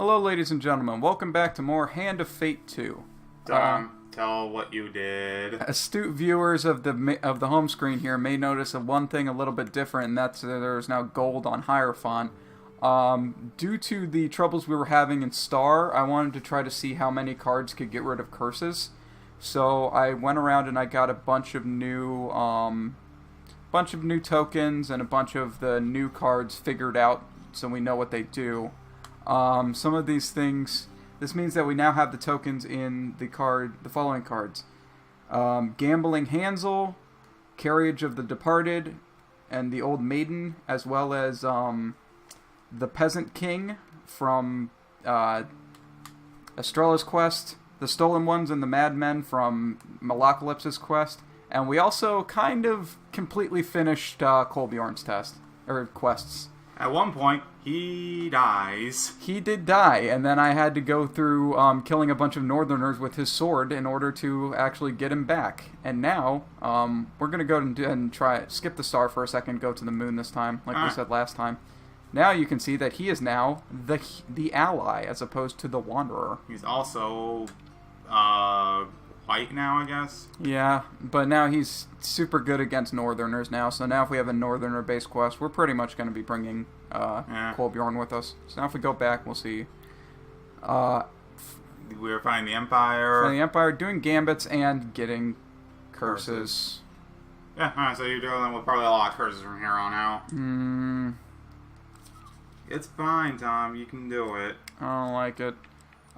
Hello, ladies and gentlemen. Welcome back to more Hand of Fate 2. Tell what you did. Astute viewers of the home screen here may notice one thing a little bit different, and that's there's now gold on Hierophant. Due to the troubles we were having in Star, I wanted to try to see how many cards could get rid of curses. So I went around and I got a bunch of new tokens and a bunch of the new cards figured out, so we know what they do. Some of these things, this means that we now have the tokens in the following cards. Gambling Hansel, Carriage of the Departed, and the Old Maiden, as well as the Peasant King from Estrella's Quest, the Stolen Ones and the Madmen from Malocalypse's Quest, and we also kind of completely finished Kolbjorn's quests. At one point, he dies. He did die, and then I had to go through killing a bunch of Northerners with his sword in order to actually get him back. And now, we're going to go and skip the star for a second, go to the moon this time, like we said last time. Now you can see that he is now the ally, as opposed to the wanderer. He's also white now, I guess? Yeah, but now he's super good against Northerners now, so now if we have a Northerner-based quest, we're pretty much going to be bringing Kolbjorn with us. So now if we go back, we'll see... We're fighting the Empire. Fighting the Empire, doing gambits, and getting curses. Yeah, alright, so you're dealing with probably a lot of curses from here on out. It's fine, Tom. You can do it. I don't like it.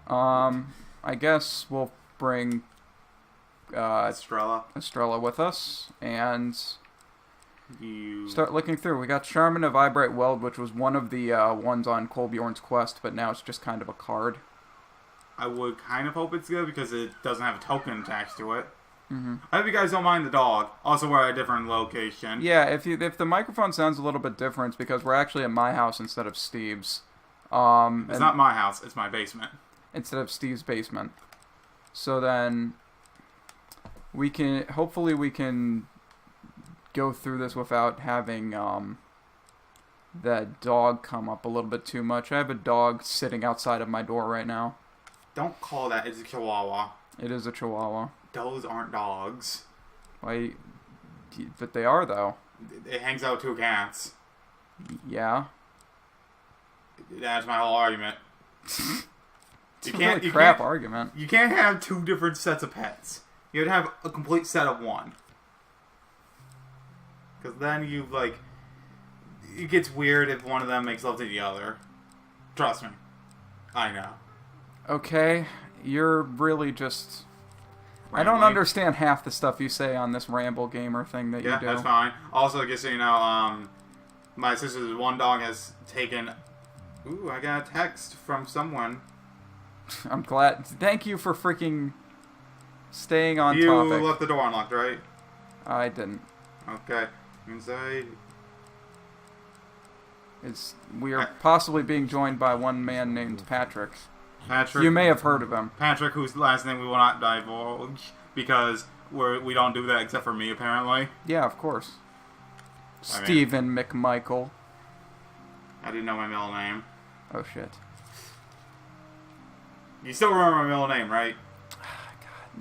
I guess we'll bring... Estrella with us, and start looking through. We got Charmin of Eyebright Weld, which was one of the ones on Kolbjorn's quest, but now it's just kind of a card. I would kind of hope it's good because it doesn't have a token attached to it. I hope you guys don't mind the dog. Also, we're at a different location. Yeah, if the microphone sounds a little bit different, it's because we're actually at my house instead of Steve's. It's not my house, it's my basement. Instead of Steve's basement. So then... hopefully we can go through this without having that dog come up a little bit too much. I have a dog sitting outside of my door right now. Don't call that, it's a chihuahua. It is a chihuahua. Those aren't dogs. Why? But they are, though. It hangs out with two cats. Yeah. That's my whole argument. It's a really crap argument. You can't have two different sets of pets. You would have a complete set of one. Because then it gets weird if one of them makes love to the other. Trust me. I know. Okay, you're really just... Rambling. I don't understand half the stuff you say on this Ramble Gamer thing that you do. Yeah, that's fine. Also, just so you know, my sister's one dog has taken... Ooh, I got a text from someone. I'm glad. Thank you for freaking... staying on topic. You left the door unlocked, right? I didn't. Okay. Inside. We are possibly being joined by one man named Patrick. Patrick. You may have heard of him. Patrick, whose last name we will not divulge because we don't do that except for me, apparently. Yeah, of course. Stephen McMichael. I didn't know my middle name. Oh, shit. You still remember my middle name, right?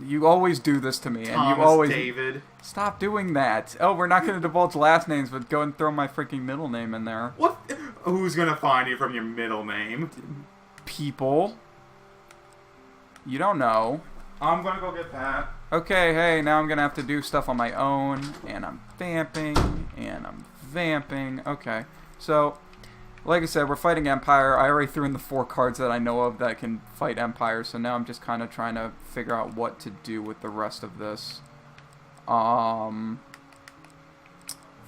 You always do this to me, and Thomas you always... David. Stop doing that. Oh, we're not going to divulge last names, but go and throw my freaking middle name in there. What? Who's going to find you from your middle name? People. You don't know. I'm going to go get that. Okay, hey, now I'm going to have to do stuff on my own, and I'm vamping, and I'm vamping. Okay, so... Like I said, we're fighting Empire. I already threw in the 4 cards that I know of that can fight Empire, so now I'm just kind of trying to figure out what to do with the rest of this. Throwing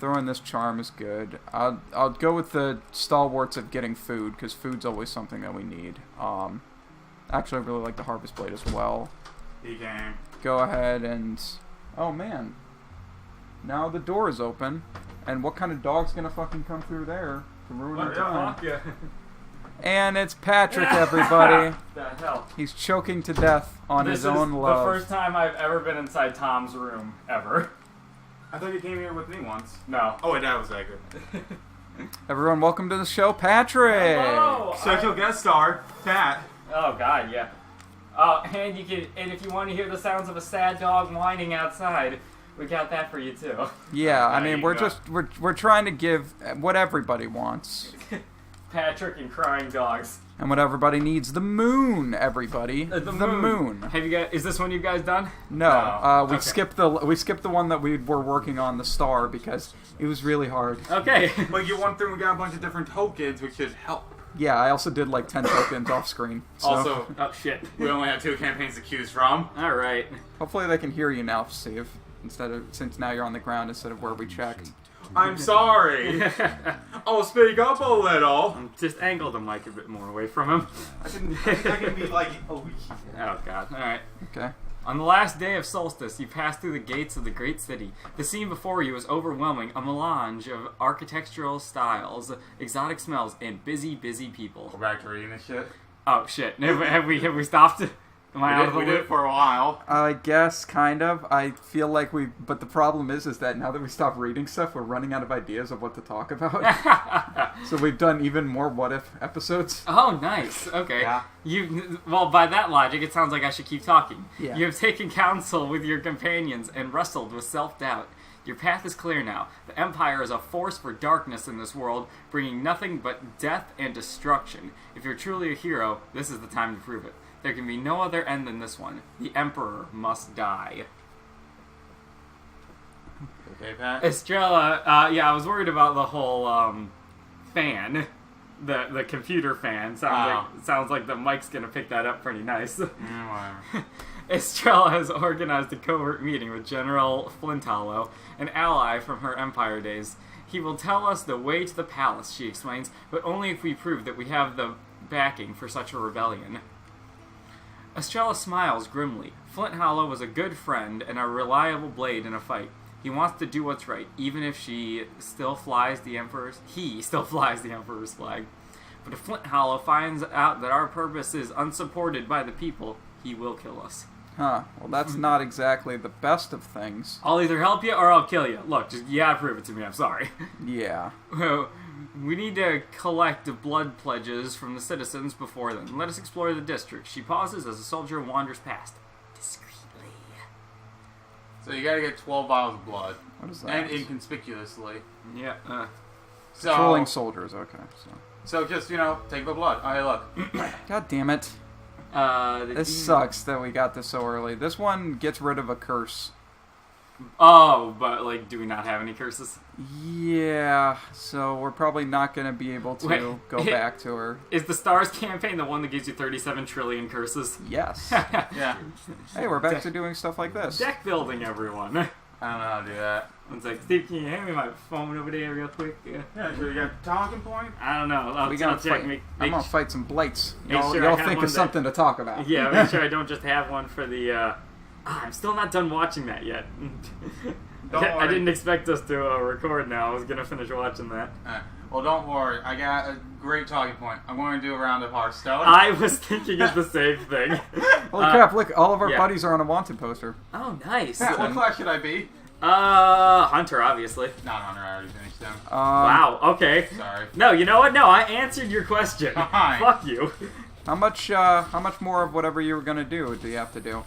this charm is good. I'll go with the stalwarts of getting food, because food's always something that we need. Actually, I really like the Harvest Blade as well. You can. Go ahead and... Oh, man. Now the door is open, and what kind of dog's gonna fucking come through there? To ruin our time. Yeah. And it's Patrick, everybody. The hell? He's choking to death on his own love. This is the first time I've ever been inside Tom's room, ever. I thought you came here with me once. No. Oh, wait, that was that good. Everyone, welcome to the show, Patrick. Hello. Special guest star, Pat. Oh God, yeah. And if you want to hear the sounds of a sad dog whining outside, we got that for you too. Yeah, I There mean, you go. we're trying to give what everybody wants Patrick and crying dogs. and what everybody needs. The moon, everybody. The moon. Have you guys? Is this one you guys done? No, we Okay. skipped the one that we were working on, the star, because it was really hard. Okay. But you went through and got a bunch of different tokens, which should help. Yeah, I also did like 10 tokens off screen. So Also, Oh shit. we only have 2 campaigns to choose from. All right. hopefully they can hear you now, Steve. Since now you're on the ground instead of where we checked. I'm sorry. I'll speak up a little. Just angle the mic a bit more away from him. I can be like, Oh God. All right. Okay. On the last day of solstice, you pass through the gates of the great city. The scene before you is overwhelming, a melange of architectural styles, exotic smells, and busy, busy people. Go back to reading this shit. Oh shit! Have we stopped? Am I out of the We did it loop? for a while. I guess, kind of. I feel like but the problem is that now that we stop reading stuff, we're running out of ideas of what to talk about. So we've done even more what-if episodes. Oh, nice. Okay. Yeah. Well, by that logic, it sounds like I should keep talking. Yeah. You have taken counsel with your companions and wrestled with self-doubt. Your path is clear now. The Empire is a force for darkness in this world, bringing nothing but death and destruction. If you're truly a hero, this is the time to prove it. There can be no other end than this one. The Emperor must die. Okay, Pat? Estrella, yeah, I was worried about the whole fan. The computer fan. Sounds like the mic's gonna pick that up pretty nice. Whatever. Estrella has organized a covert meeting with General Flinthollow, an ally from her Empire days. He will tell us the way to the palace, she explains, but only if we prove that we have the backing for such a rebellion. Estrella smiles grimly. Flint Hollow was a good friend and a reliable blade in a fight. He wants to do what's right, even if he still flies the Emperor's flag. But if Flint Hollow finds out that our purpose is unsupported by the people, he will kill us. Huh. Well, that's not exactly the best of things. I'll either help you or I'll kill you. Look, you gotta prove it to me, I'm sorry. Yeah. We need to collect blood pledges from the citizens before then. Let us explore the district. She pauses as a soldier wanders past. Discreetly. So you gotta get 12 vials of blood. What is that? And inconspicuously. Yeah, So, Patrolling soldiers, okay. so just, take the blood. Alright, look. God damn it. This sucks that we got this so early. This one gets rid of a curse. Oh, but, do we not have any curses? Yeah, so we're probably not going to be able to go back to her. Is the Stars campaign the one that gives you 37 trillion curses? Yes. Yeah. Hey, we're back to doing stuff like this. Deck building, everyone. I don't know how to do that. It's like, Steve, can you hand me my phone over there real quick? Yeah, so you got a talking point? I don't know. I'll I'm check. gonna fight some blights. Make Y'all, sure I y'all have think one of something to talk about. Yeah, make sure I don't just have one for the, I'm still not done watching that yet. Don't I worry. didn't expect us to record now. I was gonna finish watching that. Well, don't worry. I got a great talking point. I'm going to do a round of Hearthstone. I was thinking of the same thing. Holy crap, look, all of our yeah. buddies are on a wanted poster. Oh, nice. Pat, what class should I be? Hunter, obviously. Not Hunter, I already finished them. Wow, okay. Sorry. No, you know what? No, I answered your question. Fine. Fuck you. How much more of whatever you were gonna do you have to do?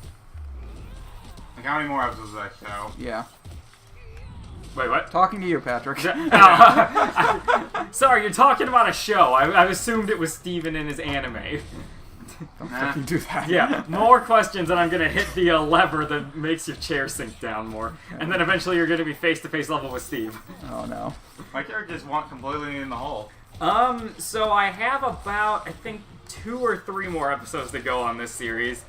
Like, how many more episodes of that show? Yeah. Wait, what? Talking to you, Patrick. Sorry, you're talking about a show. I assumed it was Steven and his anime. Don't fucking do that. Yeah, more questions and I'm going to hit the lever that makes your chair sink down more. And then eventually you're going to be face-to-face level with Steve. Oh, no. My character just went completely in the hole. So I have about, I think, 2 or 3 more episodes to go on this series.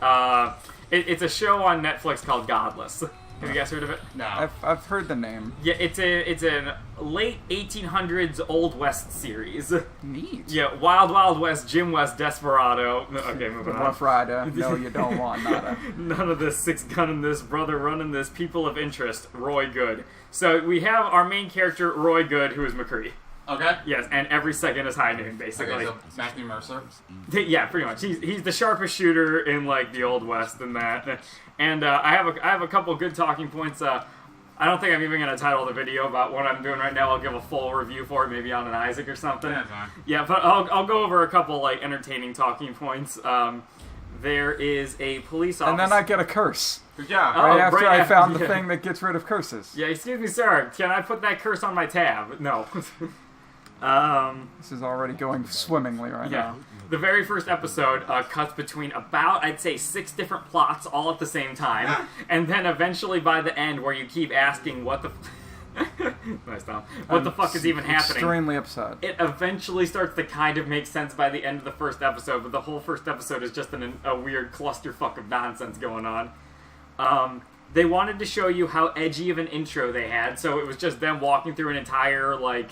It's a show on Netflix called Godless. Have you guys heard of it? No. I've heard the name. Yeah, it's a late 1800s Old West series. Neat. Yeah, Wild Wild West, Jim West, Desperado. Okay, moving on. Rough Rider. No, you don't want nada. None of this, 6 gunning this, brother running this, people of interest, Roy Good. So we have our main character, Roy Good, who is McCree. Okay. Yes, and every second is high noon, basically. Okay, so Matthew Mercer. Yeah, pretty much. He's the sharpest shooter in the Old West and that. And I have a couple good talking points. I don't think I'm even going to title the video about what I'm doing right now. I'll give a full review for it, maybe on an Isaac or something. Yeah, fine. Yeah, but I'll go over a couple, like, entertaining talking points. There is a police officer... And then I get a curse. Good job. Oh, Right after I found the yeah. thing that gets rid of curses. Yeah, excuse me, sir. Can I put that curse on my tab? No. This is already going swimmingly right Yeah. now. The very first episode cuts between about, I'd say, 6 different plots all at the same time. And then eventually by the end where you keep asking what the... nice, Tom. What the fuck is even happening? Extremely upset. It eventually starts to kind of make sense by the end of the first episode, but the whole first episode is just a weird clusterfuck of nonsense going on. They wanted to show you how edgy of an intro they had, so it was just them walking through an entire, like,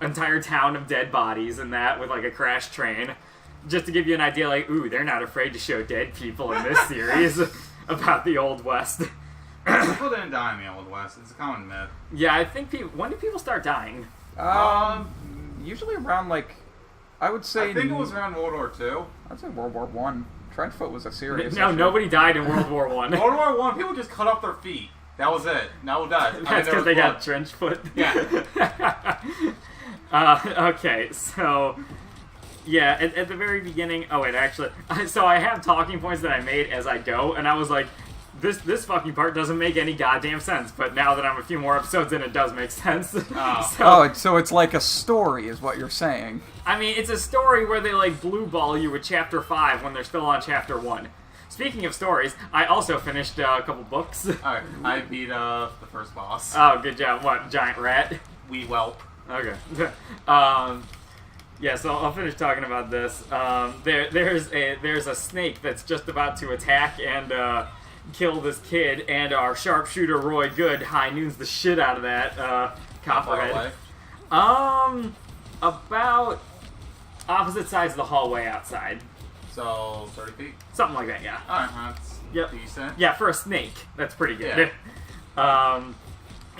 entire town of dead bodies and that with, like, a crash train. Just to give you an idea, like, ooh, they're not afraid to show dead people in this series about the Old West. People didn't die in the Old West. It's a common myth. Yeah, I think when do people start dying? Usually around, like, I would say... I think it was around World War II. I'd say World War One. Trenchfoot was a serious No, issue. nobody died in World War One. World War I, people just cut off their feet. That was it. No died. That's because they got trench foot. Yeah. Okay, so... Yeah, at the very beginning... Oh, wait, actually... So I have talking points that I made as I go, and I was like, this fucking part doesn't make any goddamn sense, but now that I'm a few more episodes in, it does make sense. So it's like a story, is what you're saying. I mean, it's a story where they, like, blue ball you with Chapter 5 when they're still on Chapter 1. Speaking of stories, I also finished a couple books. Alright, I beat the first boss. Oh, good job. What, giant rat? We whelp. Okay. Yeah, so I'll finish talking about this. There's a snake that's just about to attack and kill this kid, and our sharpshooter Roy Good high noons the shit out of that copperhead. About opposite sides of the hallway outside. So 30 feet. Something like that, yeah. Alright, that's decent. Yeah, for a snake, that's pretty good. Yeah.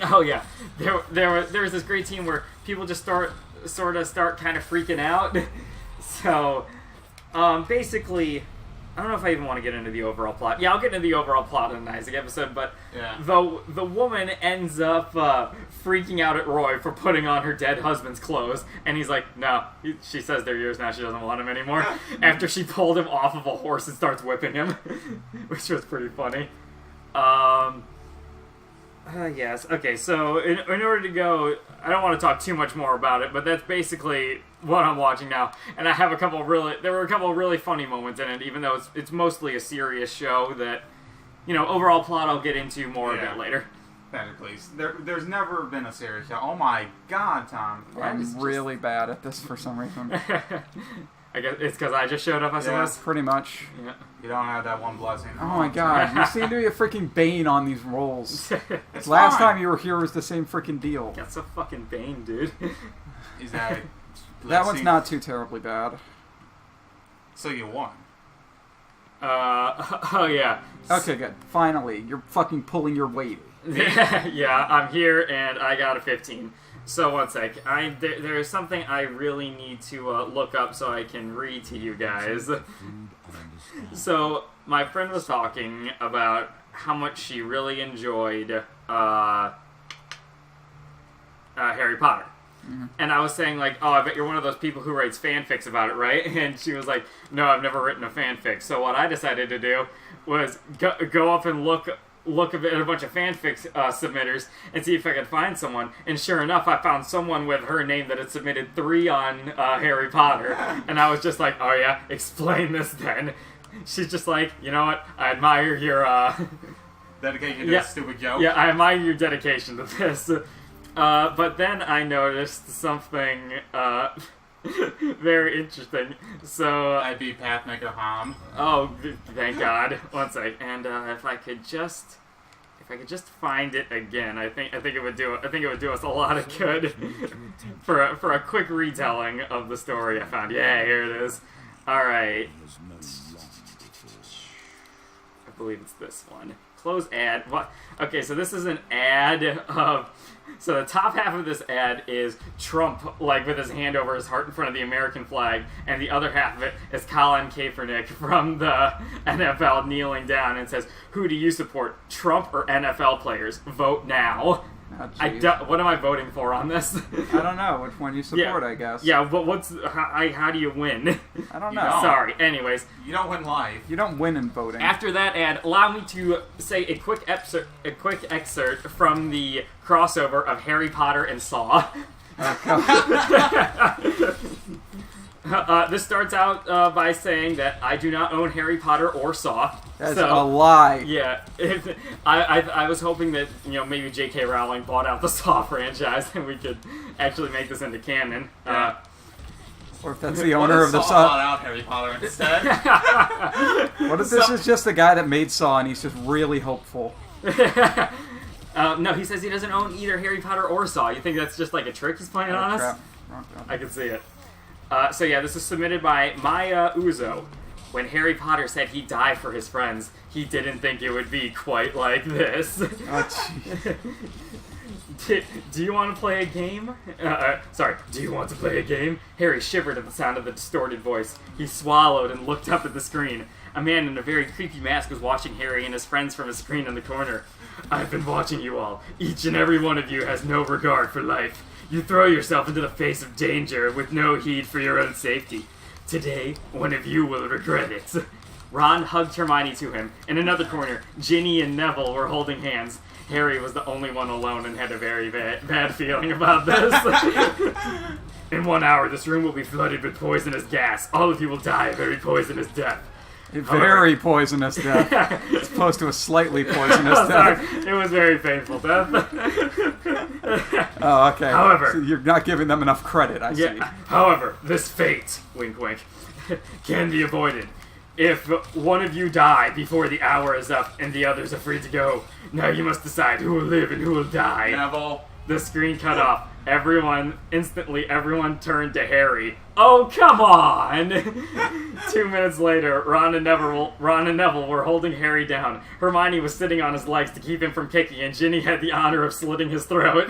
Oh yeah, there's this great team where people just start kind of freaking out. So, basically, I don't know if I even want to get into the overall plot. Yeah, I'll get into the overall plot in an Isaac episode, but the woman ends up freaking out at Roy for putting on her dead husband's clothes, and he's like, no. She says they're yours now, she doesn't want him anymore, after she pulled him off of a horse and starts whipping him, which was pretty funny. Yes. Okay, so in order to go, I don't want to talk too much more about it, but that's basically what I'm watching now. And I have there were a couple of really funny moments in it, even though it's mostly a serious show that, overall plot I'll get into more a bit later. Please. There's never been a serious show. Oh my god, Tom. I'm really bad at this for some reason. I guess it's because I just showed up, I suppose. Pretty much. Yeah. You don't have that one blessing. Oh my god, you seem to be a freaking Bane on these rolls. It's Last fine. time you were here was the same freaking deal. That's a fucking Bane, dude. Is that That one's not too terribly bad. So you won. Oh yeah. Okay, good. Finally, you're fucking pulling your weight. Yeah, I'm here and I got a 15. So one sec. There is something I really need to look up so I can read to you guys. So my friend was talking about how much she really enjoyed Harry Potter. Mm-hmm. And I was saying, like, oh, I bet you're one of those people who writes fanfics about it, right? And she was like, no, I've never written a fanfic. So what I decided to do was go up and look at a bunch of fanfic submitters and see if I could find someone. And sure enough, I found someone with her name that had submitted 3 on Harry Potter. And I was just like, oh yeah, explain this then. She's just like, you know what, I admire your... dedication to this stupid joke? Yeah, I admire your dedication to this. But then I noticed something very interesting. So I'd be Pathmaker Ham. Oh, thank God! One sec, and if I could just find it again, I think it would do us a lot of good for a quick retelling of the story I found. Yeah, here it is. All right, I believe it's this one. close ad. What? Okay, so this is an ad of... So the top half of this ad is Trump, like, with his hand over his heart in front of the American flag, and the other half of it is Colin Kaepernick from the NFL kneeling down and says, "Who do you support, Trump or NFL players? Vote now." Oh, what am I voting for on this? I don't know which one you support. I guess. Yeah, but how do you win? I don't You know. don't. Sorry. Anyways, You don't win life. You don't win in voting. after that ad, allow me to say a quick excerpt from the crossover of Harry Potter and Saw. This starts out by saying that I do not own Harry Potter or Saw. That's a lie. Yeah, I was hoping that maybe J.K. Rowling bought out the Saw franchise and we could actually make this into canon. Yeah. Or if that's the owner of the Saw Saw. bought out Harry Potter instead. What if this is just the guy that made Saw and he's just really hopeful? No, he says he doesn't own either Harry Potter or Saw. You think that's just like a trick he's playing on us? Crap. I can see it. So yeah, this is submitted by Maya Uzo. When Harry Potter said he'd die for his friends, he didn't think it would be quite like this. Oh, jeez. Do you want to play a game? Do you want to play a game? Harry shivered at the sound of the distorted voice. He swallowed and looked up at the screen. A man in a very creepy mask was watching Harry and his friends from a screen in the corner. "I've been watching you all. Each and every one of you has no regard for life. You throw yourself into the face of danger with no heed for your own safety. Today, one of you will regret it." Ron hugged Hermione to him. In another corner, Ginny and Neville were holding hands. Harry was the only one alone and had a very bad feeling about this. "In 1 hour, this room will be flooded with poisonous gas. All of you will die a very poisonous death." A very poisonous death. As opposed to a slightly poisonous death. It was very painful death. Oh, okay. However- So you're not giving them enough credit, I see. Yeah. However, this fate, wink wink, can be avoided. If one of you die before the hour is up and the others are free to go, now you must decide who will live and who will die. Neville. The screen cut off. Instantly everyone turned to Harry. "Oh, come on!" 2 minutes later, Ron and Neville were holding Harry down. Hermione was sitting on his legs to keep him from kicking, and Ginny had the honor of slitting his throat.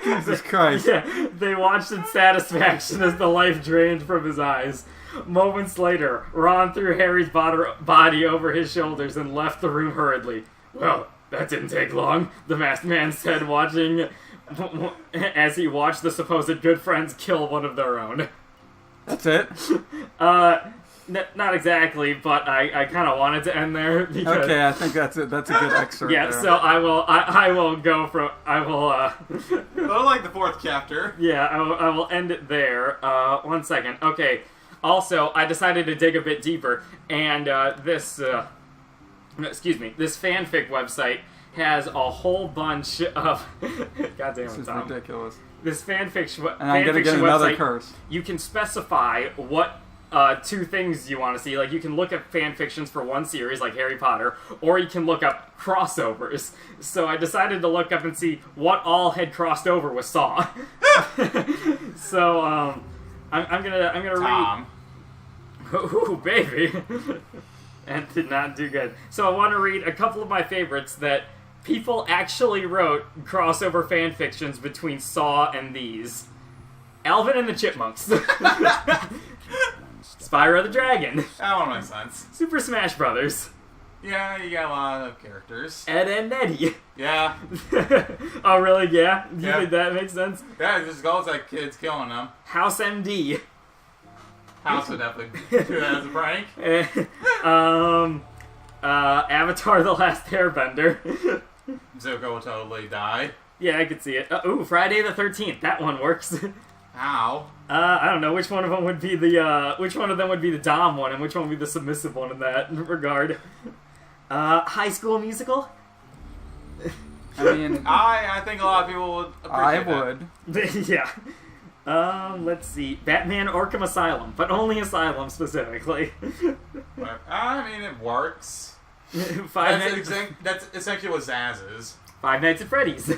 Jesus Christ. Yeah, they watched in satisfaction as the life drained from his eyes. Moments later, Ron threw Harry's body over his shoulders and left the room hurriedly. "Well, that didn't take long," the masked man said, as he watched the supposed good friends kill one of their own. That's it? Not exactly, but I kind of wanted to end there because... Okay, I think that's it. That's a good excerpt Yeah, there. so I will go from... I will, I like the fourth chapter. Yeah, I will end it there. 1 second. Okay. Also, I decided to dig a bit deeper, and this fanfic website has a whole bunch of... God damn it, This is Tom. ridiculous. This fanfiction And I'm going to get another website, curse. you can specify what 2 things you want to see. Like, you can look at fan fictions for one series, like Harry Potter, or you can look up crossovers. So I decided to look up and see what all had crossed over with Saw. So, I'm gonna Tom. read... Ooh, baby! That did not do good. So I want to read a couple of my favorites that people actually wrote crossover fan fictions between Saw and these. Alvin and the Chipmunks. Spyro the Dragon. That one makes sense. Super Smash Brothers. Yeah, you got a lot of characters. Ed and Eddie. Yeah. Oh, really? Yeah? Do you Yeah. think that makes sense? Yeah, it just goes like kids killing them. House MD. House would definitely do that as a prank. Avatar The Last Airbender. Zuko will totally die. Yeah, I could see it. Ooh, Friday the 13th. That one works. How? I don't know which one of them would be the which one of them would be the dom one and which one would be the submissive one in that regard. High School Musical. I mean, I think a lot of people would appreciate I that. would. Yeah. Let's see. Batman Arkham Asylum, but only Asylum specifically. But, I mean, it works. That's essentially what Zaz is. Five Nights at Freddy's.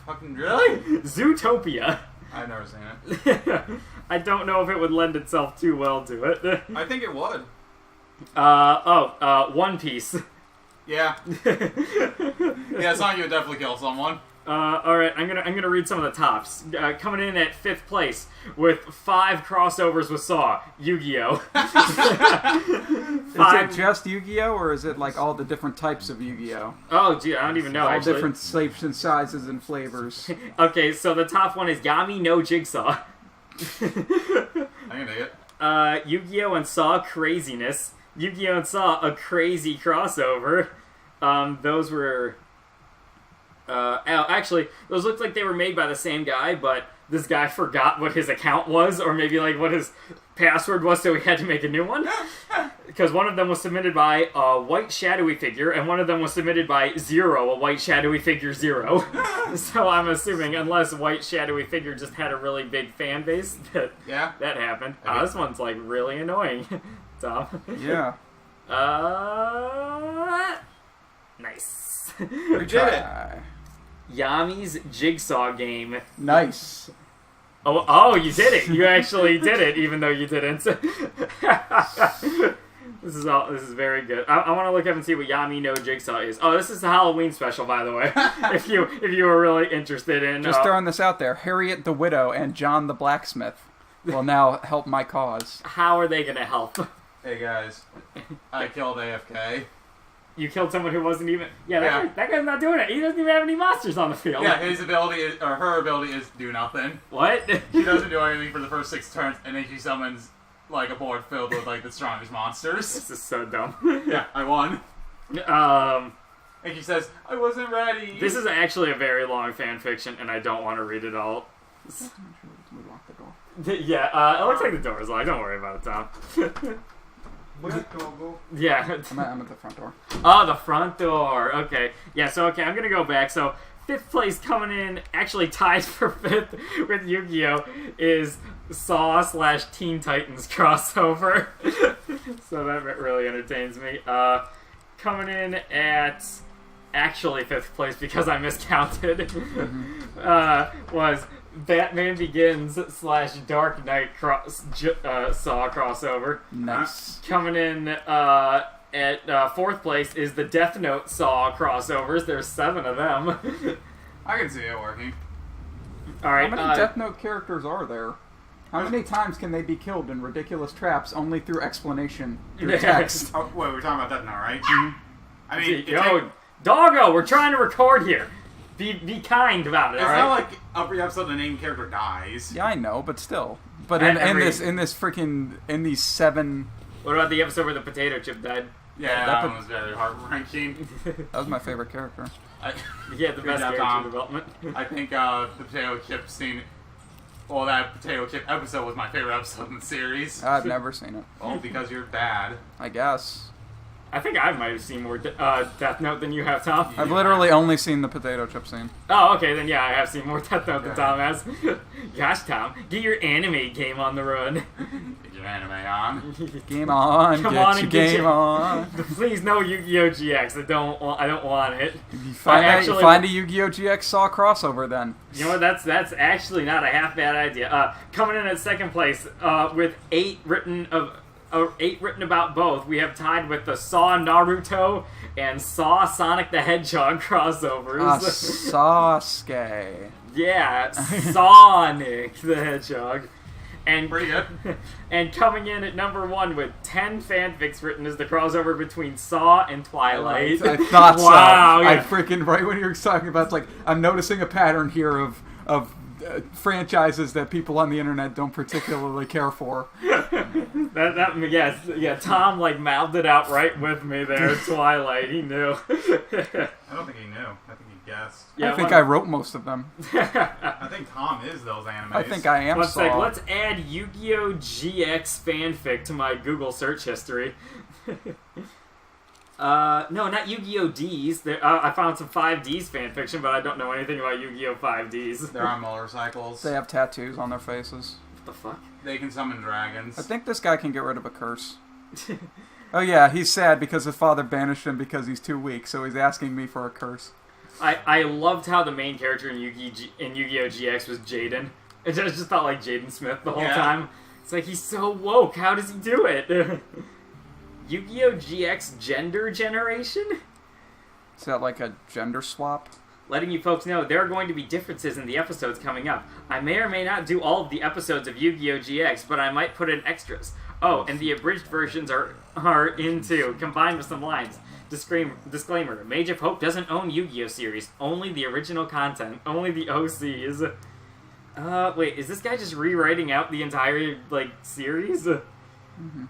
Fucking really? Zootopia. I've never seen it. I don't know if it would lend itself too well to it. I think it would. One Piece. Yeah. Yeah, Sonic would definitely kill someone. All right, I'm gonna read some of the tops. Coming in at 5th place with 5 crossovers with Saw, Yu-Gi-Oh. Is it just Yu-Gi-Oh, or is it like all the different types of Ugio? Oh, gee, I don't even know. All Actually, different shapes and sizes and flavors. Okay, so the top one is Yami no Jigsaw. I can dig it. Yu-Gi-Oh and Saw Craziness. Yu-Gi-Oh and Saw a crazy crossover. Those were. Actually, those looked like they were made by the same guy, but this guy forgot what his account was, or maybe like what his password was, so he had to make a new one. Because one of them was submitted by a white shadowy figure, and one of them was submitted by Zero, a white shadowy figure 0. So I'm assuming, unless white shadowy figure just had a really big fan base, that happened. This one's like really annoying, Tom. Yeah. Nice. We did it. Yami's Jigsaw game. Nice. Oh, you did it! You actually did it, even though you didn't. This is very good. I want to look up and see what Yami no Jigsaw is. Oh, this is the Halloween special, by the way. if you were really interested in. Just throwing this out there, Harriet the Widow and John the Blacksmith will now help my cause. How are they going to help? Hey guys, I killed AFK. You killed someone who wasn't even... Yeah, that guy's not doing it. He doesn't even have any monsters on the field. Yeah, his ability is, or her ability is do nothing. What? She doesn't do anything for the first 6 turns, and then she summons like a board filled with like the strongest monsters. This is so dumb. Yeah, I won. And she says, I wasn't ready. This is actually a very long fan fiction, and I don't want to read it all. We locked the door. Yeah, it looks like the door is locked. Don't worry about it, Tom. Yeah. I'm at the front door. Oh, the front door. Okay. Yeah, so, I'm going to go back. So, 5th place coming in, actually tied for 5th with Yu-Gi-Oh! Is Saw/Teen Titans crossover. So, that really entertains me. Coming in at actually 5th place because I miscounted was Batman Begins / Dark Knight Saw crossover. Nice. Coming in at 4th place is the Death Note Saw crossovers. There's 7 of them. I can see it working. Alright. How many Death Note characters are there? How many times can they be killed in ridiculous traps only through explanation, through text? Oh, wait, we're talking about that now, right? Mm-hmm. I mean, Doggo, we're trying to record here. Be kind about it. It's not like every episode the named character dies. Yeah, I know, but still. But in these 7. What about the episode where the potato chip died? Yeah, that one was very heart-wrenching. That was my favorite character. The best character development. I think the potato chip scene. Well, that potato chip episode was my favorite episode in the series. I've never seen it. Well, because you're bad. I guess. I think I might have seen more Death Note than you have, Tom. I've literally only seen the potato chip scene. Oh, okay, then I have seen more Death Note than Tom has. Gosh, Tom, get your anime game on the run. Get your anime on. Game on. Come on and get game your... on. Please, no Yu-Gi-Oh! GX. I don't want it. Find a Yu-Gi-Oh! GX Saw crossover then. You know what? That's actually not a half bad idea. Coming in at 2nd place with 8 written about both. We have tied with the Saw Naruto and Saw Sonic the Hedgehog crossovers. Sasuke. Yeah, Sonic the Hedgehog. And pretty good. And coming in at number 1 with 10 fanfics written is the crossover between Saw and Twilight. I thought so. Wow, yeah. I freaking right when you were talking about, it's like, I'm noticing a pattern here of franchises that people on the internet don't particularly care for. Tom mouthed it out right with me there. Twilight, he knew. I don't think he knew. I think he guessed. Yeah, I think I wrote most of them. I think Tom is those animes. I think I am. Let's add Yu-Gi-Oh! GX fanfic to my Google search history. No, not Yu-Gi-Oh! Ds. I found some 5Ds fanfiction, but I don't know anything about Yu-Gi-Oh! 5Ds. They're on motorcycles. They have tattoos on their faces. What the fuck? They can summon dragons. I think this guy can get rid of a curse. Oh yeah, he's sad because his father banished him because he's too weak, so he's asking me for a curse. I loved how the main character in Yu-Gi-Oh! GX was Jaden. I just felt like Jaden Smith the whole time. It's like, he's so woke. How does he do it? Yu-Gi-Oh! GX Gender Generation? Is that like a gender swap? Letting you folks know there are going to be differences in the episodes coming up. I may or may not do all of the episodes of Yu-Gi-Oh! GX, but I might put in extras. Oh, and the abridged versions are in too, combined with some lines. Disclaimer, Mage of Hope doesn't own Yu-Gi-Oh! Series. Only the original content. Only the OCs. Wait, is this guy just rewriting out the entire, series? Mm-hmm.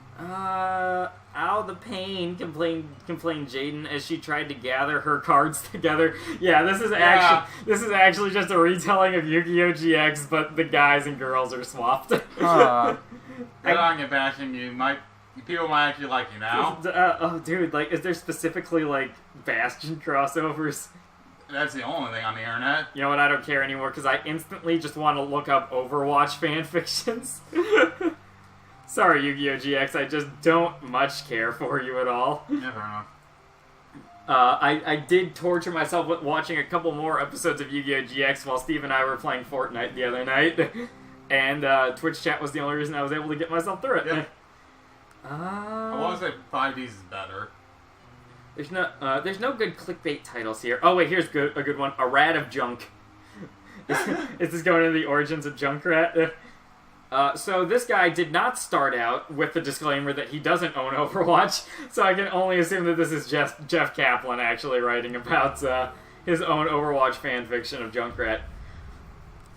Ow, the pain, complained Jaden as she tried to gather her cards together. Yeah, this is actually just a retelling of Yu-Gi-Oh! GX, but the guys and girls are swapped. Good on you, bashing. People might actually like you now. Oh, dude, is there specifically, Bastion crossovers? That's the only thing on the internet. You know what, I don't care anymore, because I instantly just want to look up Overwatch fanfictions. Sorry, Yu-Gi-Oh! GX, I just don't much care for you at all. Yeah, fair enough. I did torture myself with watching a couple more episodes of Yu-Gi-Oh! GX while Steve and I were playing Fortnite the other night. And Twitch chat was the only reason I was able to get myself through it. Yeah. I want to say 5Ds is better. There's no good clickbait titles here. Oh wait, here's a good one. A Rat of Junk. Is this going into the origins of Junkrat? So this guy did not start out with the disclaimer that he doesn't own Overwatch, so I can only assume that this is Jeff Kaplan actually writing about his own Overwatch fanfiction of Junkrat.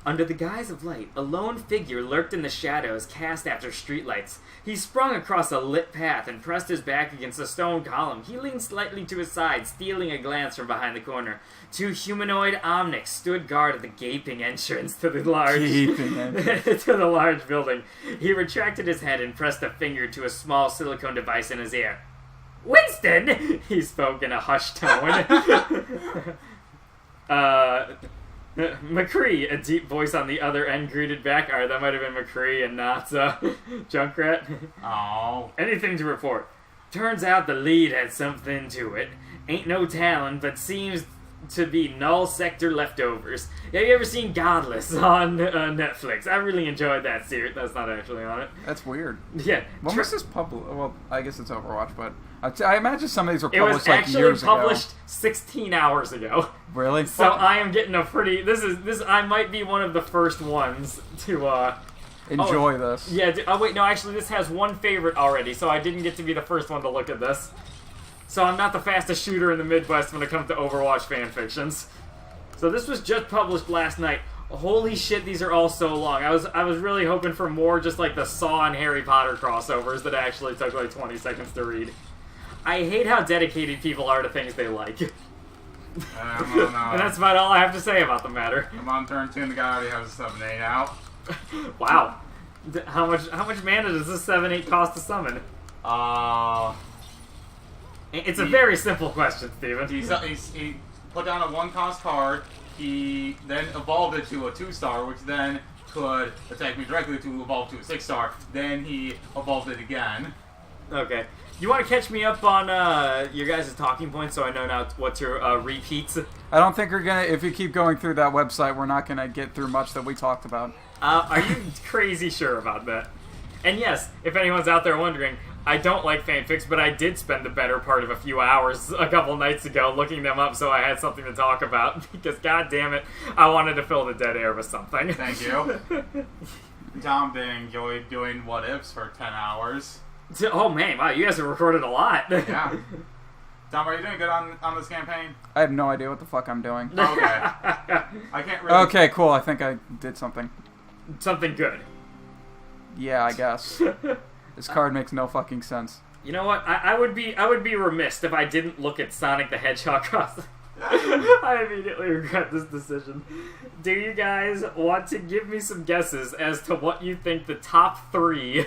Under the guise of light, a lone figure lurked in the shadows cast after streetlights. He sprung across a lit path and pressed his back against a stone column. He leaned slightly to his side, stealing a glance from behind the corner. Two humanoid omnics stood guard at the gaping entrance to the large building. He retracted his head and pressed a finger to a small silicone device in his ear. "Winston!" he spoke in a hushed tone. McCree, a deep voice on the other end, greeted back. Alright, that might have been McCree and not Junkrat. Oh. Anything to report? Turns out the lead had something to it. Ain't no talent, but seems to be null sector leftovers. Have you ever seen Godless on Netflix? I really enjoyed that series. That's not actually on it. That's weird. Yeah. When was this published? Well, I guess it's Overwatch, but I imagine some of these were published years ago. It was actually published 16 hours ago. Really? So I am getting a pretty... This I might be one of the first ones to... enjoy this. Yeah, oh wait, no, actually this has one favorite already, so I didn't get to be the first one to look at this. So I'm not the fastest shooter in the Midwest when it comes to Overwatch fanfictions. So this was just published last night. Holy shit, these are all so long. I was really hoping for more just the Saw and Harry Potter crossovers that actually took 20 seconds to read. I hate how dedicated people are to things they like. And that's about all I have to say about the matter. I'm on turn 2 and the guy already has a 7-8 out. Wow. How much mana does this 7-8 cost to summon? It's a very simple question, Steven. He put down a 1-cost card. He then evolved it to a 2-star, which then could attack me directly to evolve to a 6-star. Then he evolved it again. Okay. You want to catch me up on your guys' talking points so I know now what to repeat? I don't think we're gonna. If you keep going through that website, we're not gonna get through much that we talked about. Are you crazy sure about that? And yes, if anyone's out there wondering, I don't like fanfics, but I did spend the better part of a few hours a couple nights ago looking them up so I had something to talk about, because god damn it, I wanted to fill the dead air with something. Thank you. Tom did enjoy doing what ifs for 10 hours. Oh man, wow, you guys have recorded a lot. Yeah. Tom, are you doing good on this campaign? I have no idea what the fuck I'm doing. Okay. I can't really... Okay, cool, I think I did something. Something good. Yeah, I guess. This card makes no fucking sense. You know what? I would be remiss if I didn't look at Sonic the Hedgehog cross. I immediately regret this decision. Do you guys want to give me some guesses as to what you think the top 3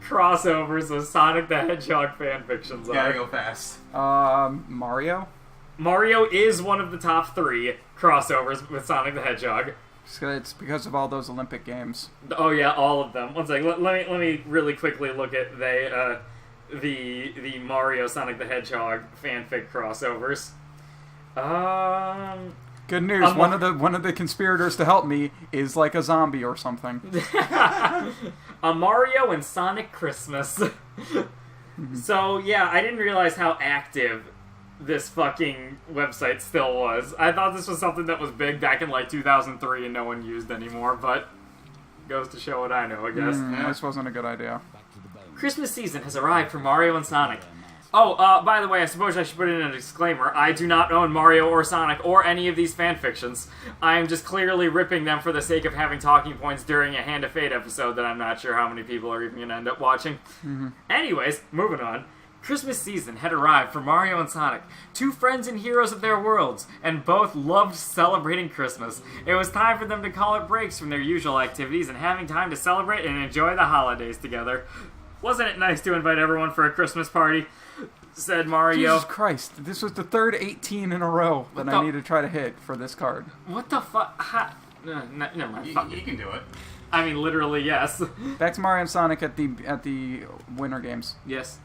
crossovers of Sonic the Hedgehog fanfictions are? Gotta go fast. Mario? Mario is one of the top 3 crossovers with Sonic the Hedgehog. It's because of all those Olympic Games. Oh yeah, all of them. One second, let me really quickly look at the Mario Sonic the Hedgehog fanfic crossovers. Good news. One of the conspirators to help me is like a zombie or something. A Mario and Sonic Christmas. So yeah, I didn't realize how active this fucking website still was. I thought this was something that was big back in like 2003 and no one used anymore, but goes to show what I know, I guess. This wasn't a good idea. Christmas season has arrived for Mario and Sonic. Oh, by the way, I suppose I should put in a disclaimer. I do not own Mario or Sonic or any of these fanfictions. I am just clearly ripping them for the sake of having talking points during a Hand of Fate episode that I'm not sure how many people are even going to end up watching. Anyways, moving on. Christmas season had arrived for Mario and Sonic, two friends and heroes of their worlds, and both loved celebrating Christmas. It was time for them to call it breaks from their usual activities and having time to celebrate and enjoy the holidays together. Wasn't it nice to invite everyone for a Christmas party? Said Mario. Jesus Christ, this was the third 18 in a row that I need to try to hit for this card. What the fuck? Never mind. Fuck You can do it. I mean, literally, yes. Back to Mario and Sonic at the Winter Games. Yes.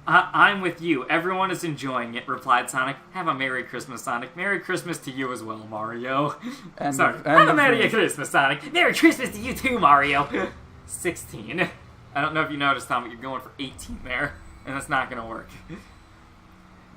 I'm with you. Everyone is enjoying it, replied Sonic. Have a Merry Christmas, Sonic. Merry Christmas to you as well, Mario. Sorry. Have a Merry Christmas, Sonic. Merry Christmas to you too, Mario. 16. I don't know if you noticed, Tom, but you're going for 18 there. And that's not going to work.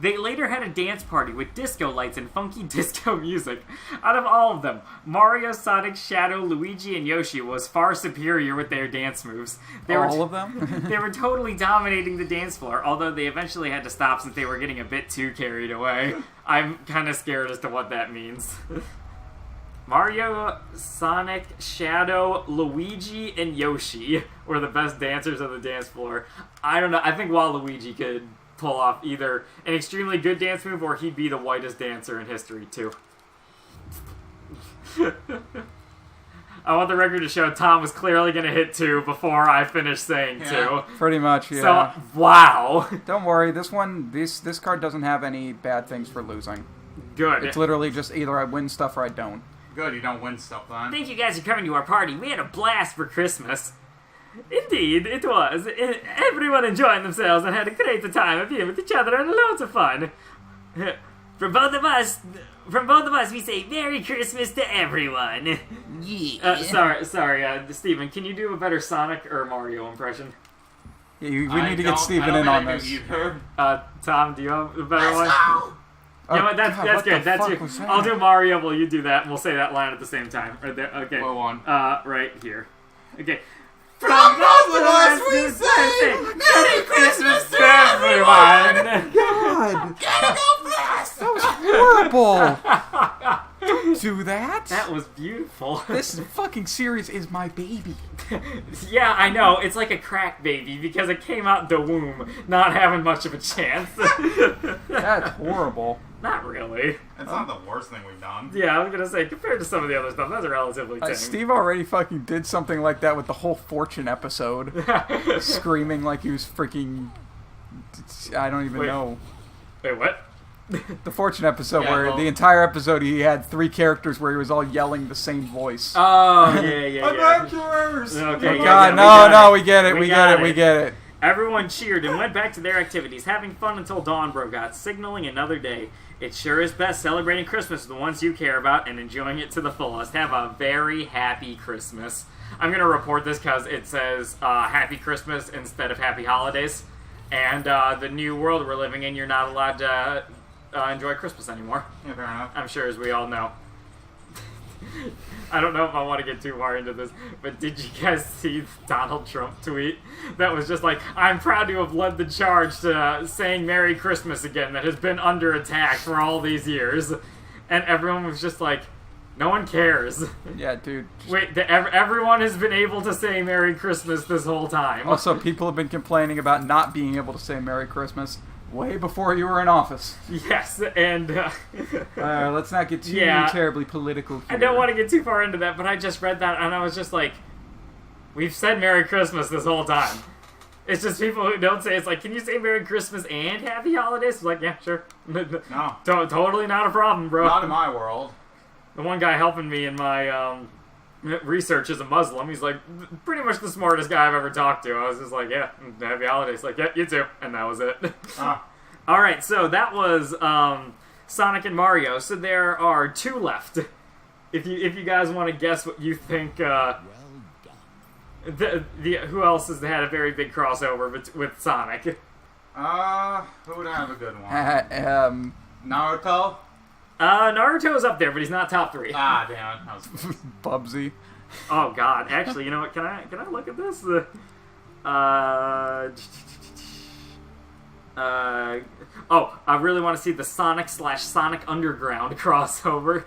They later had a dance party with disco lights and funky disco music. Out of all of them, Mario, Sonic, Shadow, Luigi, and Yoshi was far superior with their dance moves. All of them? They were totally dominating the dance floor, although they eventually had to stop since they were getting a bit too carried away. I'm kind of scared as to what that means. Mario, Sonic, Shadow, Luigi, and Yoshi were the best dancers on the dance floor. I don't know. I think Waluigi could pull off either an extremely good dance move or he'd be the whitest dancer in history, too. I want the record to show Tom was clearly going to hit 2 before I finished saying 2. Pretty much, yeah. So, wow. Don't worry, this card doesn't have any bad things for losing. Good. It's literally just either I win stuff or I don't. Good, you don't win stuff, then. Thank you guys for coming to our party. We had a blast for Christmas. Indeed, it was. Everyone enjoying themselves and had a great time of year with each other and loads of fun. From both of us, we say Merry Christmas to everyone. Yeah. Sorry, Steven, can you do a better Sonic or Mario impression? Yeah, we need to get Steven in on this. Tom, do you have a better one? Oh, yeah, that's good. That's good. I'll do Mario while you do that, and we'll say that line at the same time. Right there. Okay. What one? Right here. Okay. From both of us, we say Merry Christmas to everyone. God. Gotta go fast. That was horrible. Don't do that. That was beautiful. This fucking series is my baby. Yeah, I know. It's like a crack baby because it came out the womb not having much of a chance. That's horrible. Not really. It's not the worst thing we've done. Yeah, I was gonna say, compared to some of the other stuff, that's relatively tame. Steve already fucking did something like that with the whole Fortune episode. Screaming like he was freaking... I don't even know. Wait, what? The Fortune episode where the entire episode he had 3 characters where he was all yelling the same voice. Oh, yeah. Adventurers! Okay, God, we get it. Everyone cheered and went back to their activities, having fun until dawn broke out, signaling another day. It sure is best celebrating Christmas with the ones you care about and enjoying it to the fullest. Have a very happy Christmas. I'm going to report this because it says Happy Christmas instead of Happy Holidays. And the new world we're living in, you're not allowed to enjoy Christmas anymore. Yeah, fair enough. I'm sure, as we all know. I don't know if I want to get too far into this, but did you guys see the Donald Trump tweet that was just like, I'm proud to have led the charge to saying Merry Christmas again that has been under attack for all these years? And everyone was just like, no one cares. Yeah, dude. Wait, everyone has been able to say Merry Christmas this whole time. Also, people have been complaining about not being able to say Merry Christmas way before you were in office. Yes, and... let's not get too terribly political here. I don't want to get too far into that, but I just read that and I was just like, we've said Merry Christmas this whole time. It's just people who don't say, it's like, can you say Merry Christmas and Happy Holidays? It's like, yeah, sure. No. Totally not a problem, bro. Not in my world. The one guy helping me in my research is a Muslim. He's like pretty much the smartest guy I've ever talked to. I was just like, yeah, Happy Holidays. Like, yeah, you too. And that was it. Alright, so that was Sonic and Mario. So there are 2 left. If you guys want to guess what you think, who else has had a very big crossover with Sonic? Who would have a good one? Naruto? Naruto's up there, but he's not top 3. Ah, damn it. That was Bubsy. Oh God! Actually, you know what? Can I look at this? I really want to see the Sonic/Sonic Underground crossover.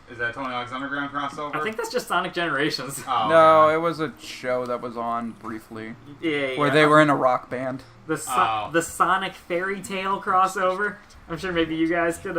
Is that Tony Hawk's Underground crossover? I think that's just Sonic Generations. Oh, No, okay. it was a show that was on briefly Yeah. where they were in a rock band. The Sonic Fairy Tale crossover. I'm sure maybe you guys could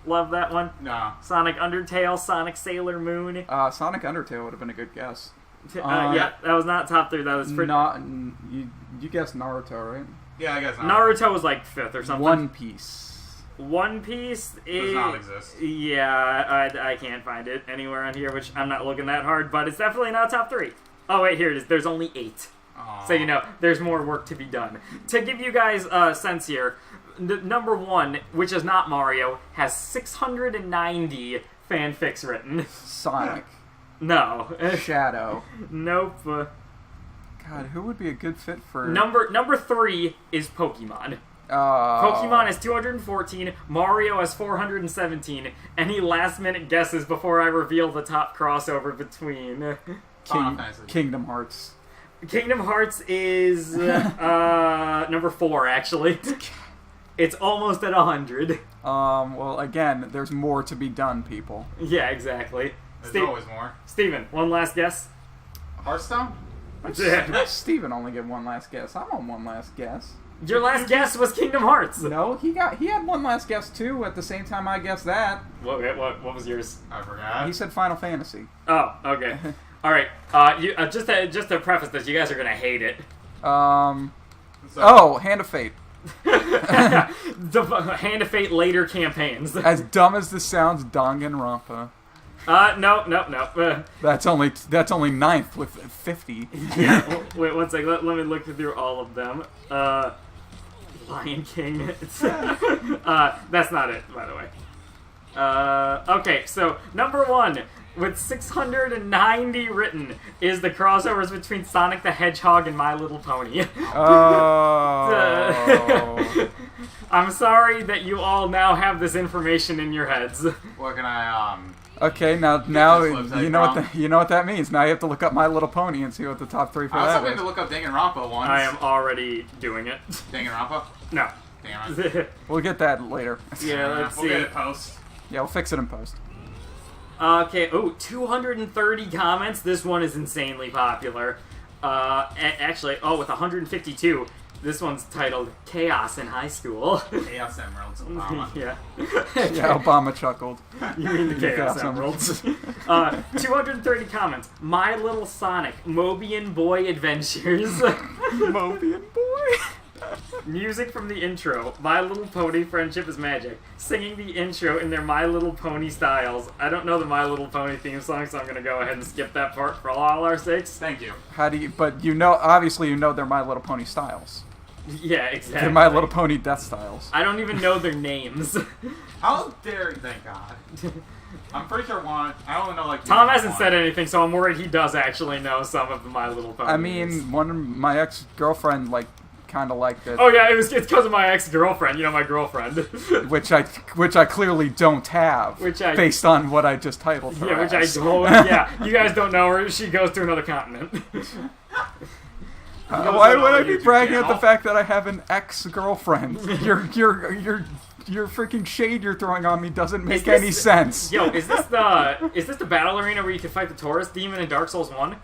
love that one. No. Sonic Undertale, Sonic Sailor Moon. Sonic Undertale would have been a good guess. Yeah, that was not top 3. That was for You guessed Naruto, right? Yeah, I guess not. Naruto was like 5th or something. One Piece. One Piece Does not exist. Yeah, I can't find it anywhere on here, which I'm not looking that hard, but it's definitely not top 3. Oh wait, here it is. There's only 8. Aww. So you know, there's more work to be done. To give you guys a sense here, number 1, which is not Mario, has 690 fanfics written. Sonic. No. Shadow. Nope. God, who would be a good fit for... Number 3 is Pokemon. Pokemon has 214, Mario has 417. Any last-minute guesses before I reveal the top crossover between... Kingdom Hearts. Kingdom Hearts is number 4, actually. It's almost at 100. Well, again, there's more to be done, people. Yeah, exactly. There's always more. Steven, one last guess? Hearthstone? Steven only get one last guess. I'm on one last guess. Your last guess was Kingdom Hearts. No, he had one last guess too. At the same time, I guessed that. What was yours? I forgot. He said Final Fantasy. Oh, okay. All right. You just to preface this, you guys are gonna hate it. Hand of Fate. The Hand of Fate later campaigns. As dumb as this sounds, Danganronpa. No. That's only ninth with 50. Yeah. Wait one second. Let me look through all of them. Lion King. That's not it, by the way. Okay, so number 1 with 690 written is the crossovers between Sonic the Hedgehog and My Little Pony. Oh. I'm sorry that you all now have this information in your heads. What can I Okay, now you know what that means. Now you have to look up My Little Pony and see what the top 3 for I was that hoping is. to look up Danganronpa once. I am already doing it. Danganronpa? No. Damn it. We'll get that later. Yeah, let's We'll see. get it post. Yeah, we'll fix it in post. Okay, 230 comments. This one is insanely popular. Actually, with 152. This one's titled Chaos in High School. Chaos Emeralds. Obama. Yeah. Yeah, Obama chuckled. You mean the Chaos Chaos Emeralds. 230 comments. My Little Sonic, Mobian Boy Adventures. Mobian boy. Music from the intro. My Little Pony Friendship is Magic. Singing the intro in their My Little Pony styles. I don't know the My Little Pony theme song, so I'm going to go ahead and skip that part for all our sakes. Thank you. But obviously you know they're My Little Pony styles. Yeah, exactly. They're My Little Pony death styles. I don't even know their names. How dare you, thank God. I'm pretty sure I only know like... Tom hasn't said anything, so I'm worried he does actually know some of the My Little Pony I names. mean, one of my ex-girlfriend, kind of liked it. Oh yeah, it's because of my ex-girlfriend, my girlfriend. which I clearly don't have, based on what I just titled her. Yeah, which as. I don't. Yeah, you guys don't know her. She goes to another continent. Why would I be bragging at the fact that I have an ex-girlfriend? Your freaking shade you're throwing on me doesn't make any sense. Yo, is this the battle arena where you can fight the Taurus demon in Dark Souls 1?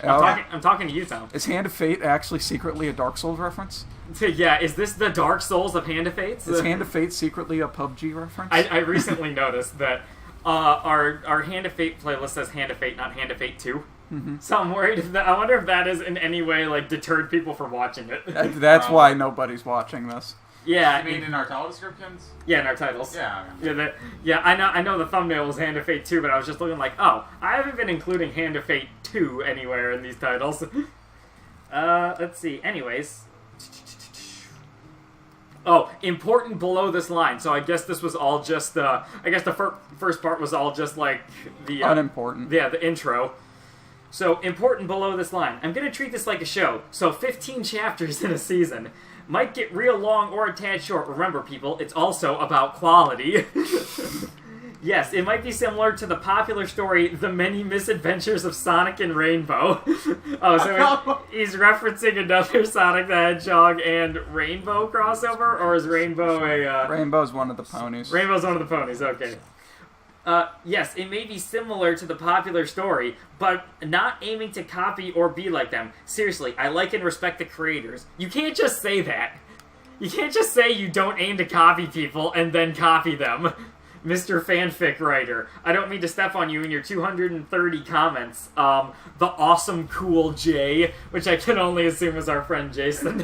I'm talking to you, Tom. Is Hand of Fate actually secretly a Dark Souls reference? Yeah, is this the Dark Souls of Hand of Fates? Is Hand of Fate secretly a PUBG reference? I recently noticed that our Hand of Fate playlist says Hand of Fate, not Hand of Fate 2. Mm-hmm. So I'm worried I wonder if that is in any way deterred people from watching it. That's why nobody's watching this. Yeah, You mean in our title descriptions? Yeah, in our titles. Yeah. I know the thumbnail was Hand of Fate 2, but I was just looking I haven't been including Hand of Fate 2 anywhere in these titles. Let's see. Anyways. Oh, important below this line. So I guess this was all just I guess the first part was all just the... unimportant. Yeah, the intro. So, important below this line. I'm going to treat this like a show. So, 15 chapters in a season. Might get real long or a tad short. Remember, people, it's also about quality. Yes, it might be similar to the popular story, The Many Misadventures of Sonic and Rainbow. He's referencing another Sonic the Hedgehog and Rainbow crossover? Or is Rainbow a... Rainbow's one of the ponies. Rainbow's one of the ponies, okay. Yes, it may be similar to the popular story, but not aiming to copy or be like them. Seriously, I like and respect the creators. You can't just say that. You can't just say you don't aim to copy people and then copy them. Mr. Fanfic Writer. I don't mean to step on you in your 230 comments. The awesome cool Jay, which I can only assume is our friend Jason.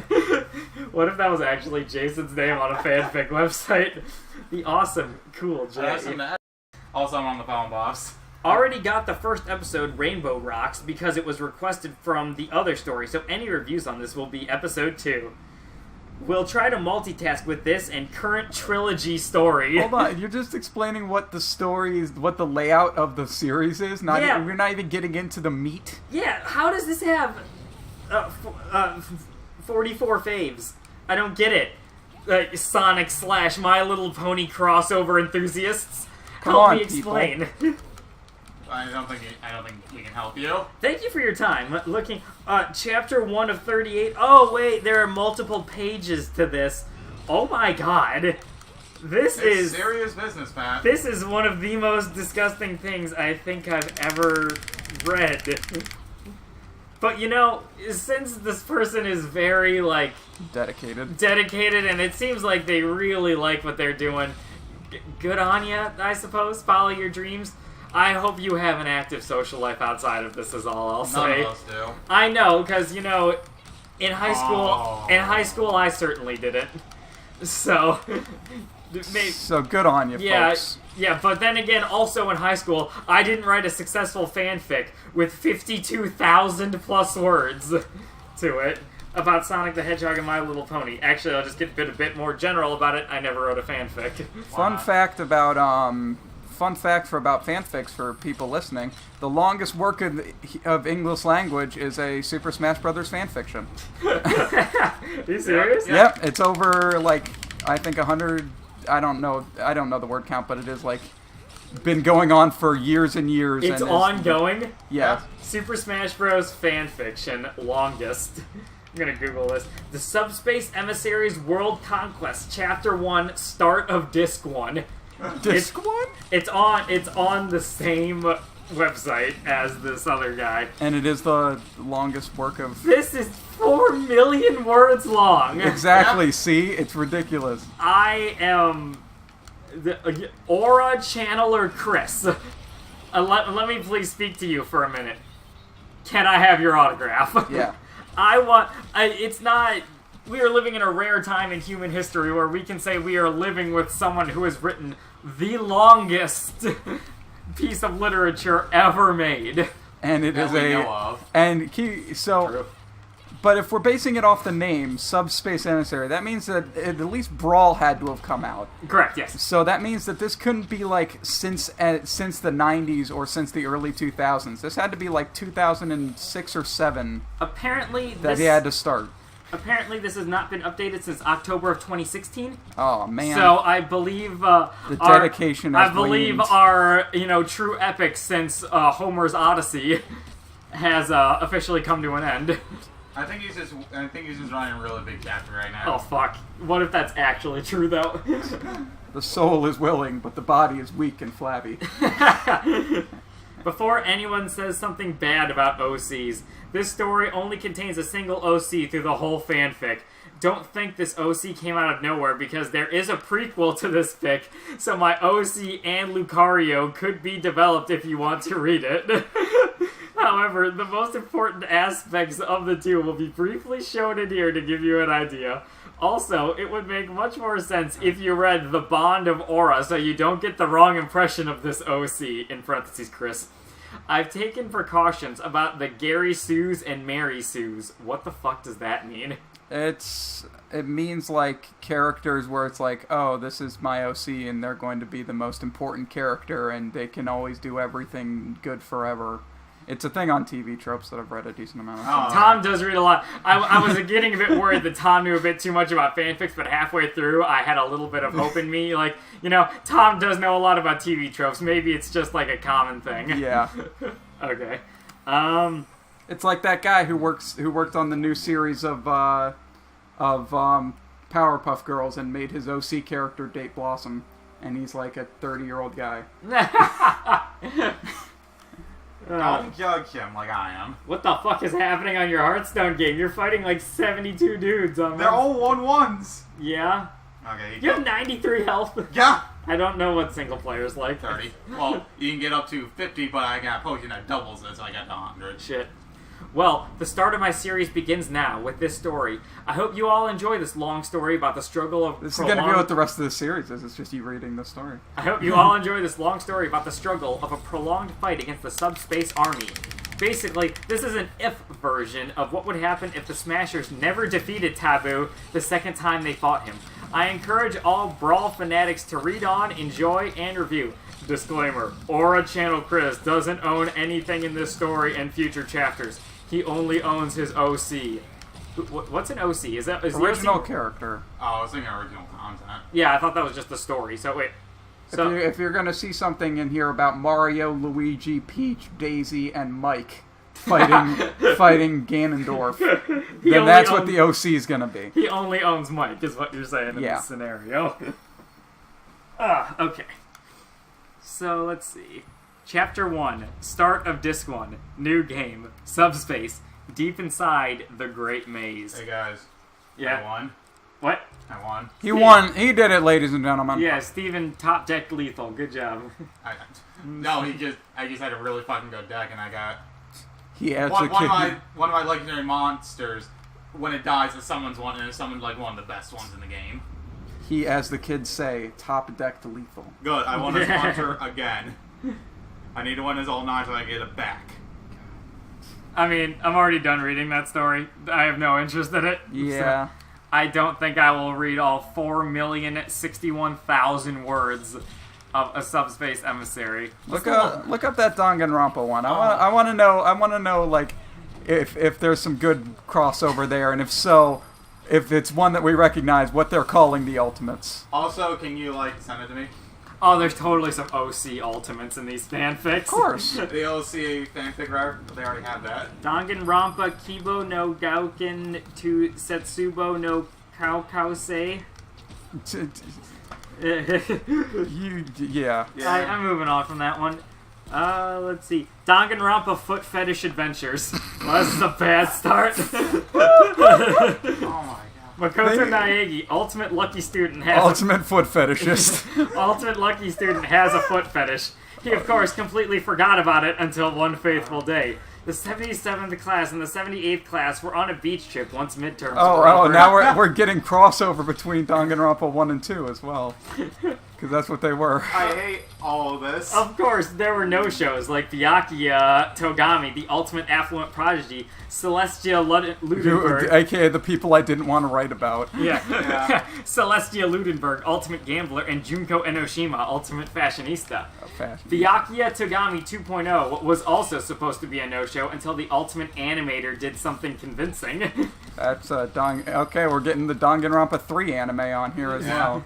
What if that was actually Jason's name on a fanfic website? The awesome cool Jay. Also, I'm on the phone, boss. Already got the first episode, Rainbow Rocks, because it was requested from the other story, so any reviews on this will be episode 2. We'll try to multitask with this and current trilogy story. Hold on, you're just explaining what the story is, what the layout of the series is? We're not even getting into the meat? Yeah, how does this have 44 faves? I don't get it. Sonic / My Little Pony crossover enthusiasts. Help me explain. I don't think we can help you. Thank you for your time. Looking, chapter 1 of 38. Oh wait, there are multiple pages to this. Oh my god, this is serious business, Pat. This is one of the most disgusting things I think I've ever read. But you know, since this person is very dedicated, and it seems like they really like what they're doing. Good on ya, I suppose. Follow your dreams. I hope you have an active social life outside of this, is all I'll say. None of us do. I know, because, you know, in high school, I certainly didn't. So, so good on you, folks. Yeah, but then again, also in high school, I didn't write a successful fanfic with 52,000 plus words to it about Sonic the Hedgehog and My Little Pony. Actually, I'll just get a bit more general about it. I never wrote a fanfic. Fun fact about fanfics for people listening: the longest work of English language is a Super Smash Brothers fanfiction. Are you serious? Yep, it's over I think 100. I don't know the word count, but it is been going on for years and years. It's ongoing. Yeah. Super Smash Bros. Fanfiction longest. I'm gonna Google this. The Subspace Emissaries World Conquest, Chapter 1, Start of Disc 1. Disc 1? It's on the same website as this other guy. And it is the longest work of... This is 4 million words long! Exactly, see? It's ridiculous. I am... the Aura Channeler Chris. Let me please speak to you for a minute. Can I have your autograph? Yeah. It's not... We are living in a rare time in human history where we can say we are living with someone who has written the longest piece of literature ever made. And it that is we know of. And True. But if we're basing it off the name, Subspace Emissary, that means that at least Brawl had to have come out. Correct, yes. So that means that this couldn't be since the 90s or since the early 2000s. This had to be 2006 or 7. Apparently, he had to start. Apparently, this has not been updated since October of 2016. Oh man! So I believe the dedication. Our true epic since Homer's Odyssey has officially come to an end. I think he's just running a really big chapter right now. Oh fuck! What if that's actually true though? The soul is willing, but the body is weak and flabby. Before anyone says something bad about OCs, this story only contains a single OC through the whole fanfic. Don't think this OC came out of nowhere, because there is a prequel to this fic, so my OC and Lucario could be developed if you want to read it. However, the most important aspects of the two will be briefly shown in here to give you an idea. Also, it would make much more sense if you read The Bond of Aura so you don't get the wrong impression of this OC, in parentheses, Chris. I've taken precautions about the Gary Sues and Mary Sues. What the fuck does that mean? It means characters where it's oh, this is my OC and they're going to be the most important character and they can always do everything good forever. It's a thing on TV tropes that I've read a decent amount of. Oh. Tom does read a lot. I was getting a bit worried that Tom knew a bit too much about fanfics, but halfway through, I had a little bit of hope in me. Like, Tom does know a lot about TV tropes. Maybe it's just like a common thing. Yeah. Okay. It's like that guy who worked on the new series of Powerpuff Girls and made his OC character date Blossom, and he's like a 30-year-old guy. Don't judge him like I am. What the fuck is happening on your Hearthstone game? You're fighting like 72 dudes on They're all 1-1s. Yeah? Okay. You have 93 health? Yeah. I don't know what single player's like. 30. Well, you can get up to 50, but I got a potion that doubles it, so I got to 100. Shit. Well, the start of my series begins now with this story. I hope you all enjoy this long story about the struggle of This is going to be what the rest of the series is. It's just you reading the story. I hope you all enjoy this long story about the struggle of a prolonged fight against the Subspace Army. Basically, this is an if version of what would happen if the Smashers never defeated Taboo the second time they fought him. I encourage all Brawl fanatics to read on, enjoy, and review. Disclaimer, Aura Channel Chris doesn't own anything in this story and future chapters. He only owns his OC. What's an OC? Is Original the OC? character. Oh, I was thinking original content. Yeah, I thought that was just the story. So wait. So If you're going to see something in here about Mario, Luigi, Peach, Daisy, and Mike fighting Ganondorf, then that's what the OC is going to be. He only owns Mike, is what you're saying in this scenario. Okay. So, let's see. Chapter 1. Start of Disc 1. New game. Subspace. Deep inside the Great Maze. Hey guys. Yeah. I won. What? I won. He won. He did it, ladies and gentlemen. Yeah, Steven top decked lethal. Good job. No, I just had a really fucking good deck, and I got He has one a of kid. my legendary monsters. When it dies, it summons one, and it summoned like one of the best ones in the game. He, as the kids say, top decked lethal. Good. I won his monster again. I need to win his all 9 so I get it back. I mean, I'm already done reading that story. I have no interest in it. Yeah. So I don't think I will read all 4,061,000 words of a Subspace Emissary. Look up that Danganronpa one. I want to know like if there's some good crossover there, and if so, if it's one that we recognize, what they're calling the Ultimates. Also, can you send it to me? Oh, there's totally some OC ultimates in these fanfics. Of course. The OC fanfic, right? They already have that. Danganronpa Kibo no Gauken to Setsubo no Kaukause. Yeah. I'm moving on from that one. Let's see. Danganronpa Foot Fetish Adventures. Well, this is a bad start. Oh my god. Makoto Naegi, ultimate lucky student, has Ultimate foot fetishist. ultimate lucky student has a foot fetish. He, of course, completely forgot about it until one fateful day. The 77th class and the 78th class were on a beach trip once midterms were over. Now we're getting crossover between Danganronpa 1 and 2 as well. Because that's what they were. I hate all of this. Of course, there were no-shows like Byakuya Togami, the ultimate affluent prodigy, Celestia Ludenberg. AKA the people I didn't want to write about. Yeah. Yeah. Celestia Ludenberg, ultimate gambler, and Junko Enoshima, ultimate fashionista. Fashion. Byakuya Togami 2.0 was also supposed to be a no-show until the ultimate animator did something convincing. That's okay, we're getting the Danganronpa 3 anime on here as well.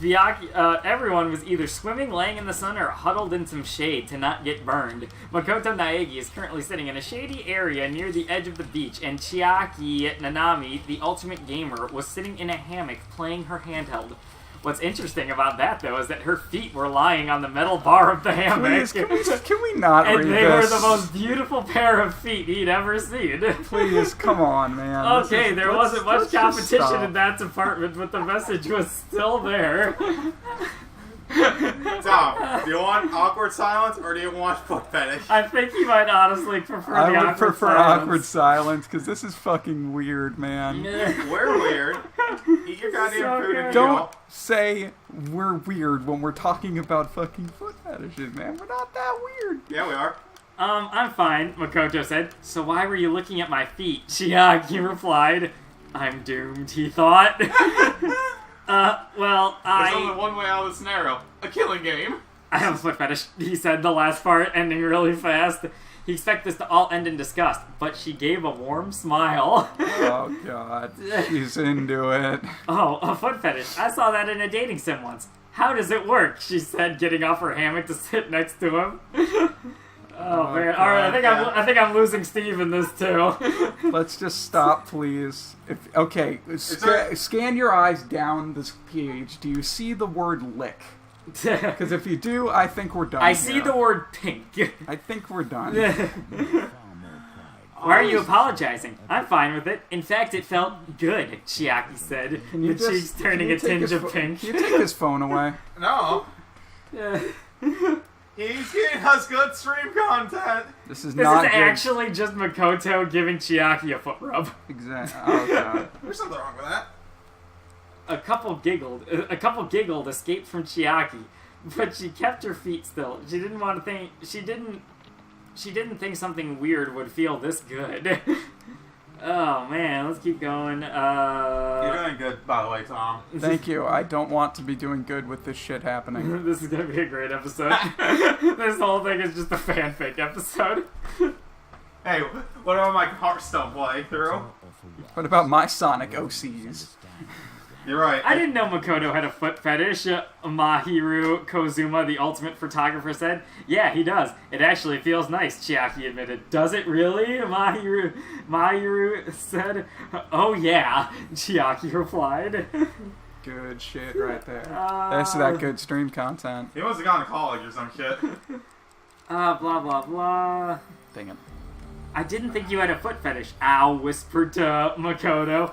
Everyone was either swimming, laying in the sun, or huddled in some shade to not get burned. Makoto Naegi is currently sitting in a shady area near the edge of the beach, and Chiaki Nanami, the ultimate gamer, was sitting in a hammock playing her handheld. What's interesting about that, though, is that her feet were lying on the metal bar of the hammock. Please, can we not read this? And they were the most beautiful pair of feet he'd ever seen. Please, come on, man. Okay, there wasn't much let's just competition stop. in that department, but the message was still there. Tom, do you want awkward silence or do you want foot fetish? I think he might honestly prefer I the would awkward prefer silence. awkward silence, because this is fucking weird, man. We're weird. Eat your goddamn So food good. and Don't y'all. say we're weird when we're talking about fucking foot fetishes, man. We're not that weird. Yeah, we are. I'm fine, Makoto said. So why were you looking at my feet? Chiaki replied. I'm doomed, he thought. Well, There's only one way out of the scenario. A killing game. I have a foot fetish, he said, the last part ending really fast. He expected this to all end in disgust, but she gave a warm smile. Oh, God. She's into it. Oh, a foot fetish. I saw that in a dating sim once. How does it work? She said, getting off her hammock to sit next to him. Oh man! All right, I think I'm losing Steve in this too. Let's just stop, please. Scan your eyes down this page. Do you see the word lick? Because if you do, I think we're done. I see the word pink. I think we're done. Why are you apologizing? I'm fine with it. In fact, it felt good, Chiaki said, the cheeks turning a tinge of pink. Can you take his phone away? No. He's getting us good stream content. This is actually just Makoto giving Chiaki a foot rub. Exactly. Oh, God. There's something wrong with that. A couple giggled, escaped from Chiaki, but she kept her feet still. She didn't want to think. She didn't think something weird would feel this good. Oh man, let's keep going. You're doing good, by the way, Tom. Thank you. I don't want to be doing good with this shit happening. This is gonna be a great episode. This whole thing is just a fanfic episode. Hey, what about my Hearthstone playthrough? What about my Sonic OCs? You're right. I didn't know Makoto had a foot fetish. Mahiru Kozuma, the ultimate photographer, said, "Yeah, he does. It actually feels nice," Chiaki admitted. "Does it really?" Mahiru said. "Oh yeah," Chiaki replied. Good shit right there. That's that good stream content. He must have gone to college or some shit. Blah blah blah. Dang it. I didn't think you had a foot fetish, Ow whispered to Makoto.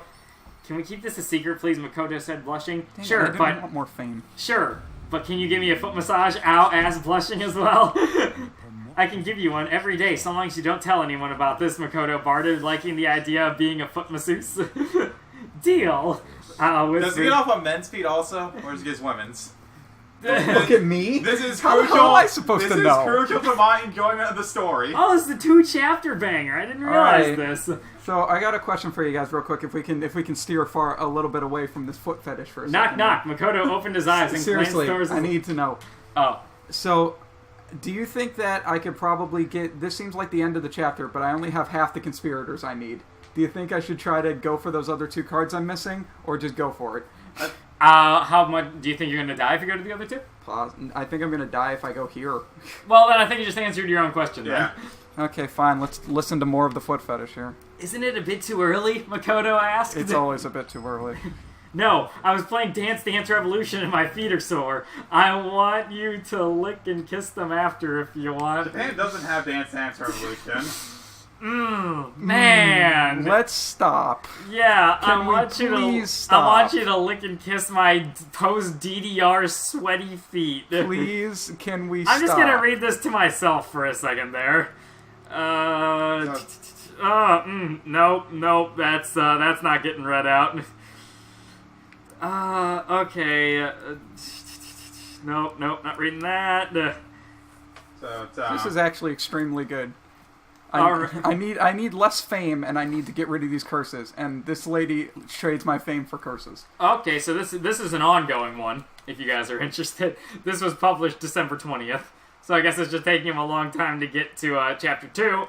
Can we keep this a secret, please? Makoto said, blushing. Dang sure, it, I want more fame. Sure, but can you give me a foot massage? Ow, ass blushing as well. I can give you one every day, so long as you don't tell anyone about this, Makoto bartered, liking the idea of being a foot masseuse. Deal. Does he get off on men's feet also, or does he get women's? Look at me. This is How crucial. am I supposed to know? This is crucial to my enjoyment of the story. Oh, it's the 2-chapter banger. I didn't realize this. So I got a question for you guys, real quick. If we can steer a little bit away from this foot fetish for a second. Knock. Makoto opened his eyes and seriously, glanced towards. I need to know. Oh. So, do you think that I could probably get? This seems like the end of the chapter, but I only have half the conspirators I need. Do you think I should try to go for those other 2 cards I'm missing, or just go for it? How much do you think you're going to die if you go to the other 2? I think I'm going to die if I go here. Well, then I think you just answered your own question, yeah. then. Okay, fine. Let's listen to more of the foot fetish here. Isn't it a bit too early? Makoto asked. It's always a bit too early. No, I was playing Dance Dance Revolution and my feet are sore. I want you to lick and kiss them after if you want. Japan doesn't have Dance Dance Revolution. Man. Let's stop. Yeah, Can I we want you please to. stop? I want you to lick and kiss my post DDR sweaty feet. Please, can we stop? I'm just gonna read this to myself for a second there. Nope. That's not getting read out. Okay. Nope, not reading that. This is actually extremely good. Alright. I need less fame, and I need to get rid of these curses. And this lady trades my fame for curses. Okay, so this is an ongoing one. If you guys are interested, this was published December 20th. So I guess it's just taking him a long time to get to chapter 2.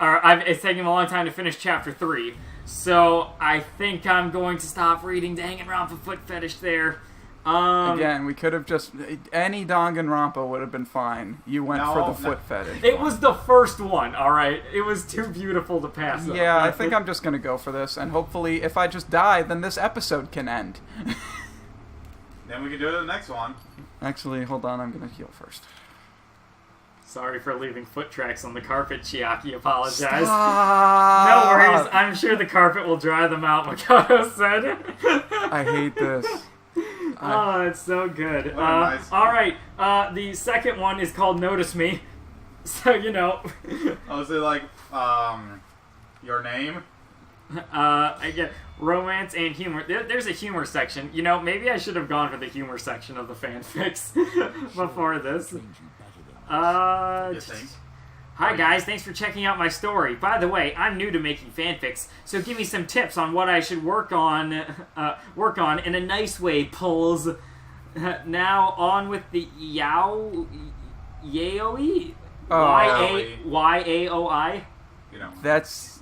It's taking him a long time to finish chapter 3. So I think I'm going to stop reading Danganronpa Foot Fetish there. Again, we could have just... Any Danganronpa would have been fine. You went for the foot fetish. It was the first one, alright? It was too beautiful to pass up. Yeah, I think I'm just going to go for this. And hopefully, if I just die, then this episode can end. Then we can do the next one. Actually, hold on. I'm going to heal first. Sorry for leaving foot tracks on the carpet, Chiaki apologized. Stop. No worries, I'm sure the carpet will dry them out, Makoto said. I hate this. Oh, it's so good. Nice. Alright, the second one is called Notice Me. So, you know. Oh, is it like, your name? I get romance and humor. There's a humor section. You know, maybe I should have gone for the humor section of the fanfics before this. You think? Hi guys, thanks for checking out my story. By the way, I'm new to making fanfics, so give me some tips on what I should work on in a nice way, Pulls. Now on with the yaoi. Y-A-O-I? You know. That's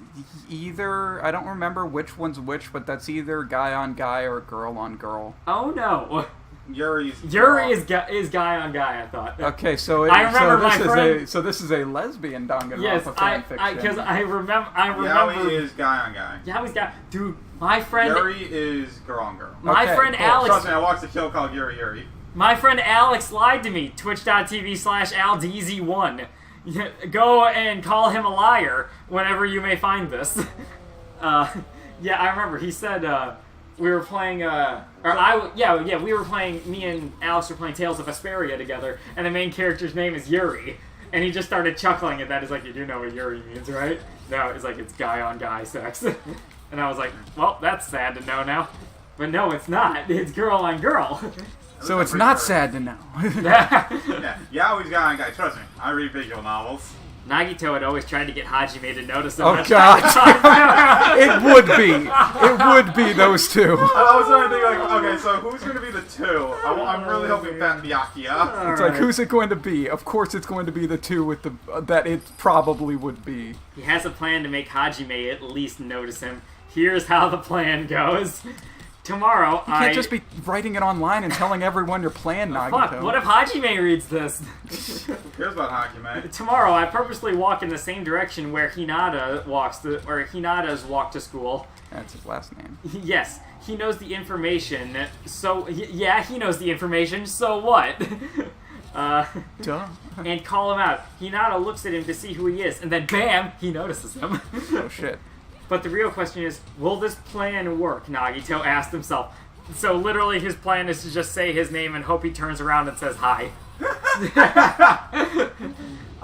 either, I don't remember which one's which, but that's either guy on guy or girl on girl. Oh no. Yuri is guy on guy, I thought. Okay, so I remember my friend. So this is a lesbian Danganronpa Yes, fanfiction. because I remember. Yaoi is guy on guy. Yaoi's guy. Dude, my friend. Yuri is girl on girl. My Okay, friend cool. Alex. Trust me, I watched a kill called Yuri. My friend Alex lied to me. Twitch.tv/AlDZ1. Go and call him a liar whenever you may find this. Yeah, I remember. He said we were playing. We were playing. Me and Alex were playing Tales of Vesperia together, and the main character's name is Yuri. And he just started chuckling at that. He's like, "You do know what Yuri means, right?" No, it's like it's guy on guy sex. And I was like, "Well, that's sad to know now." But no, it's not. It's girl on girl. So it's not sad to know. Yeah, Yaoi's guy on guy. Trust me, I read visual novels. Nagito had always tried to get Hajime to notice him. Oh God! It would be those two. I was trying to think, like, okay, so who's going to be the two? I'm really hoping Ben Byakuya. It's like, who's it going to be? Of course, it's going to be the two with the that it probably would be. He has a plan to make Hajime at least notice him. Here's how the plan goes. Tomorrow, You can't just be writing it online and telling everyone your plan, Nagito. Fuck, what if Hajime reads this? Here's about hockey, man. Tomorrow, I purposely walk in the same direction where Hinata's walk to school. That's his last name. Yes, he knows the information, so... Yeah, he knows the information, so what? Duh. And call him out. Hinata looks at him to see who he is, and then BAM! He notices him. Oh shit. But the real question is, will this plan work? Nagito asked himself. So literally his plan is to just say his name and hope he turns around and says hi.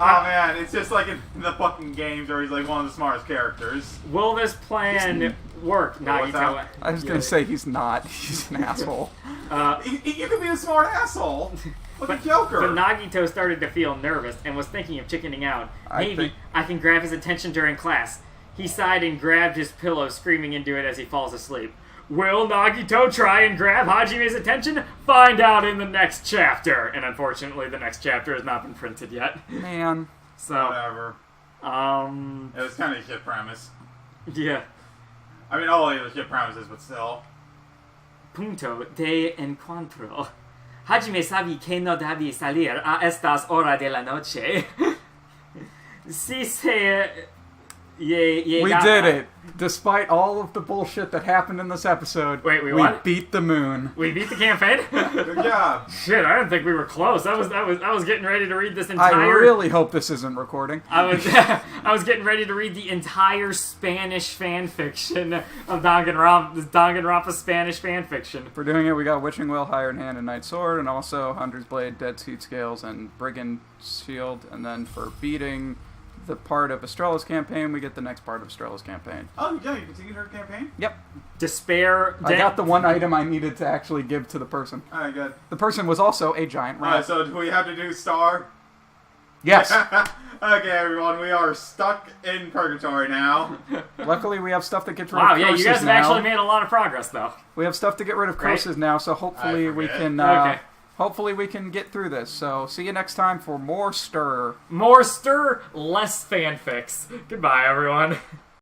Oh man, it's just like in the fucking games where he's like one of the smartest characters. Will this plan work, Nagito? I was gonna say he's not. He's an asshole. You could be a smart asshole. Look at Joker. But Nagito started to feel nervous and was thinking of chickening out. Maybe I can grab his attention during class. He sighed and grabbed his pillow, screaming into it as he falls asleep. Will Nagito try and grab Hajime's attention? Find out in the next chapter. And unfortunately, the next chapter has not been printed yet. Man. So, whatever. It was kind of a shit premise. Yeah. I mean, all of the shit premises, but still. Punto de encuentro. Hajime sabe que no debe salir a estas horas de la noche. Si se... We did it. Despite all of the bullshit that happened in this episode, we what? Beat the moon. We beat the campaign? Good job. Shit, I didn't think we were close. I was getting ready to read this entire... I really hope this isn't recording. I was getting ready to read the entire Spanish fan fiction of Danganronpa Spanish fan fiction. For doing it, we got Witching Will, Hired Hand, and Night Sword, and also Hunter's Blade, Dead Seed Scales, and Brigand Shield. And then for beating the part of Estrella's campaign, we get the next part of Estrella's campaign. Oh, yeah, you continued her campaign? Yep. Despair. I got the one item I needed to actually give to the person. Alright, good. The person was also a giant rat. Alright, so do we have to do Star? Yes. Okay, everyone, we are stuck in purgatory now. Luckily, we have stuff that gets rid of Wow, yeah, curses you guys have now. actually made a lot of progress, though. We have stuff to get rid of curses now, so hopefully we can... Okay. Hopefully we can get through this. So, see you next time for more Stir. More stir, less fanfics. Goodbye, everyone.